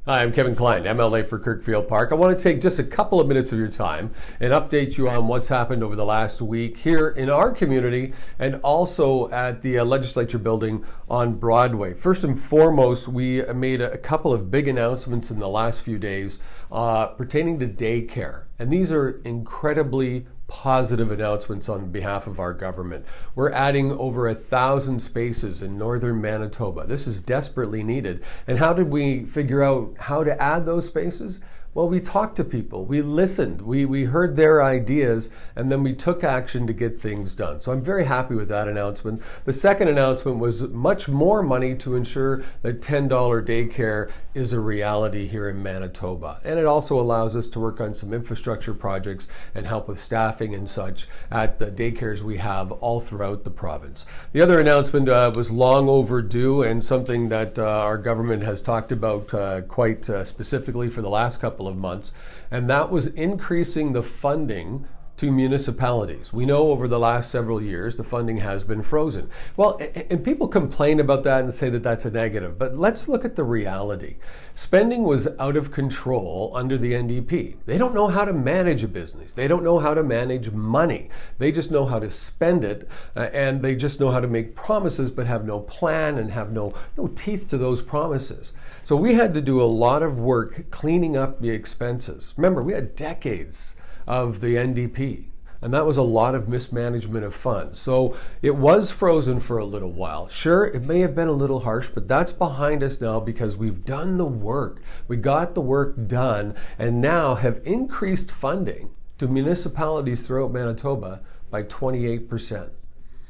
Hi, I'm Kevin Klein, MLA for Kirkfield Park. I want to take just a couple of minutes of your time and update you on what's happened over the last week here in our community and also at the Legislature building on Broadway. First and foremost, we made a couple of big announcements in the last few days pertaining to daycare. And these are incredibly positive announcements on behalf of our government. We're adding over 1,000 spaces in northern Manitoba. This is desperately needed. And how did we figure out how to add those spaces? Well, we talked to people, we listened, we heard their ideas, and then we took action to get things done. So I'm very happy with that announcement. The second announcement was much more money to ensure that $10 daycare is a reality here in Manitoba. And it also allows us to work on some infrastructure projects and help with staffing and such at the daycares we have all throughout the province. The other announcement was long overdue and something that our government has talked about quite specifically for the last couple of months, and that was increasing the funding to municipalities. We know over the last several years the funding has been frozen. Well, and people complain about that and say that that's a negative, but let's look at the reality. Spending was out of control under the NDP. They don't know how to manage a business. They don't know how to manage money. They just know how to spend it, and they just know how to make promises but have no plan and have no teeth to those promises. So we had to do a lot of work cleaning up the expenses. Remember, we had decades of the NDP, and that was a lot of mismanagement of funds. So it was frozen for a little while. Sure, it may have been a little harsh, but that's behind us now because we've done the work. We got the work done and now have increased funding to municipalities throughout Manitoba by 28%.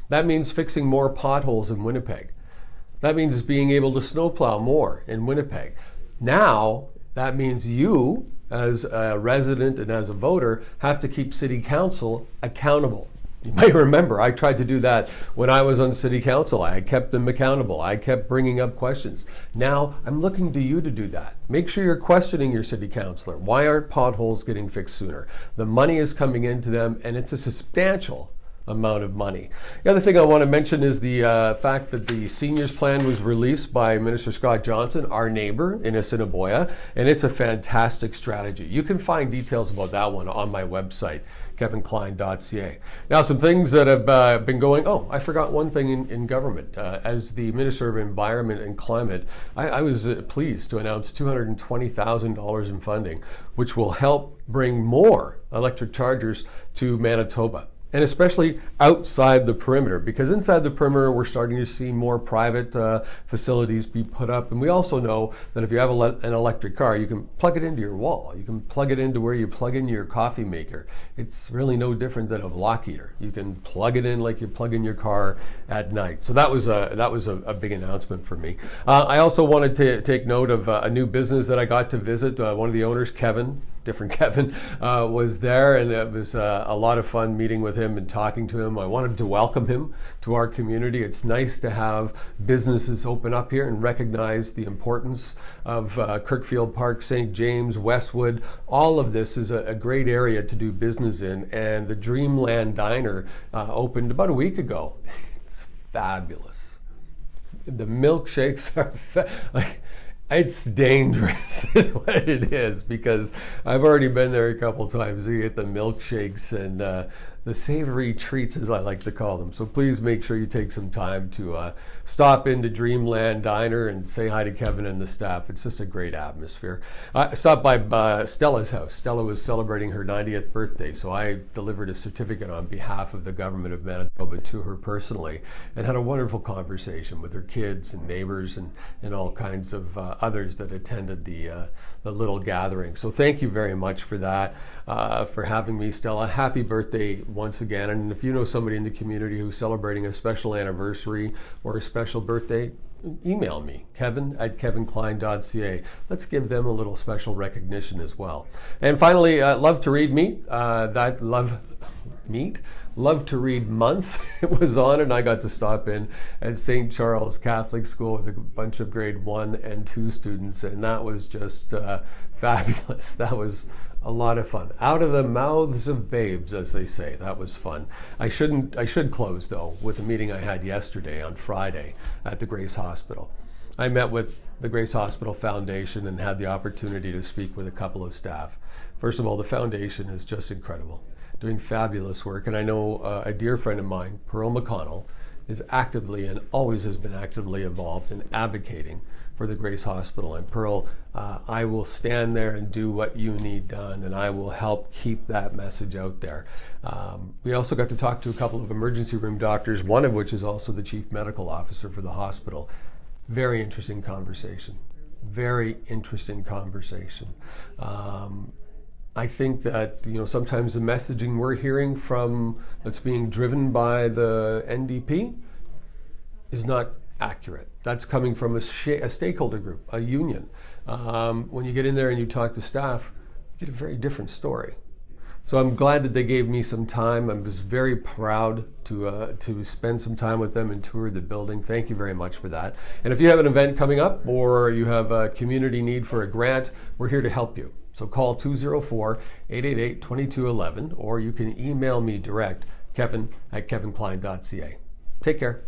That means fixing more potholes in Winnipeg. That means being able to snowplow more in Winnipeg. Now, that means you, as a resident and as a voter, have to keep City Council accountable. You might remember I tried to do that when I was on City Council. I kept them accountable. I kept bringing up questions. Now I'm looking to you to do that. Make sure you're questioning your City Councilor. Why aren't potholes getting fixed sooner? The money is coming into them, and it's a substantial amount of money. The other thing I want to mention is the fact that the seniors plan was released by Minister Scott Johnson, our neighbor in Assiniboia, and it's a fantastic strategy. You can find details about that one on my website, kevinklein.ca. Now, some things that have been going, I forgot one thing in government. As the Minister of Environment and Climate, I was pleased to announce $220,000 in funding, which will help bring more electric chargers to Manitoba. And especially outside the perimeter, because inside the perimeter we're starting to see more private facilities be put up. And we also know that if you have an electric car, you can plug it into your wall. You can plug it into where you plug in your coffee maker. It's really no different than a block heater. You can plug it in like you plug in your car at night. So that was a big announcement for me. I also wanted to take note of a new business that I got to visit. One of the owners, Kevin, different Kevin, was there, and it was a lot of fun meeting with him and talking to him. I wanted to welcome him to our community. It's nice to have businesses open up here and recognize the importance of Kirkfield Park, St. James, Westwood. All of this is a great area to do business in, and the Dreamland Diner opened about a week ago. It's fabulous. The milkshakes are it's dangerous is what it is, because I've already been there a couple times. You get the milkshakes and the savory treats, as I like to call them. So please make sure you take some time to stop into Dreamland Diner and say hi to Kevin and the staff. It's just a great atmosphere. I stopped by Stella's house. Stella was celebrating her 90th birthday, so I delivered a certificate on behalf of the government of Manitoba to her personally, and had a wonderful conversation with her kids and neighbors and all kinds of others that attended the little gathering. So thank you very much for that, for having me, Stella. Happy birthday once again. And if you know somebody in the community who's celebrating a special anniversary or a special birthday, email me, kevin@kevinklein.ca. Let's give them a little special recognition as well. And finally, Love to Read Meet. Love to Read Month. It was on, and I got to stop in at St. Charles Catholic School with a bunch of grade 1 and 2 students, and that was just fabulous. That was a lot of fun. Out of the mouths of babes, as they say. That was fun. I should close, though, with a meeting I had yesterday on Friday at the Grace Hospital. I met with the Grace Hospital Foundation and had the opportunity to speak with a couple of staff. First of all, the foundation is just incredible, doing fabulous work. And I know a dear friend of mine, Pearl McConnell, is actively and always has been actively involved in advocating for the Grace Hospital. And Pearl, I will stand there and do what you need done, and I will help keep that message out there. We also got to talk to a couple of emergency room doctors, one of which is also the chief medical officer for the hospital. Very interesting conversation. Very interesting conversation. I think that sometimes the messaging we're hearing from that's being driven by the NDP is not accurate. That's coming from a stakeholder group, a union. When you get in there and you talk to staff, you get a very different story. So I'm glad that they gave me some time. I was very proud to spend some time with them and tour the building. Thank you very much for that. And if you have an event coming up or you have a community need for a grant, we're here to help you. So call 204-888-2211, or you can email me direct, kevin@kevinklein.ca. Take care.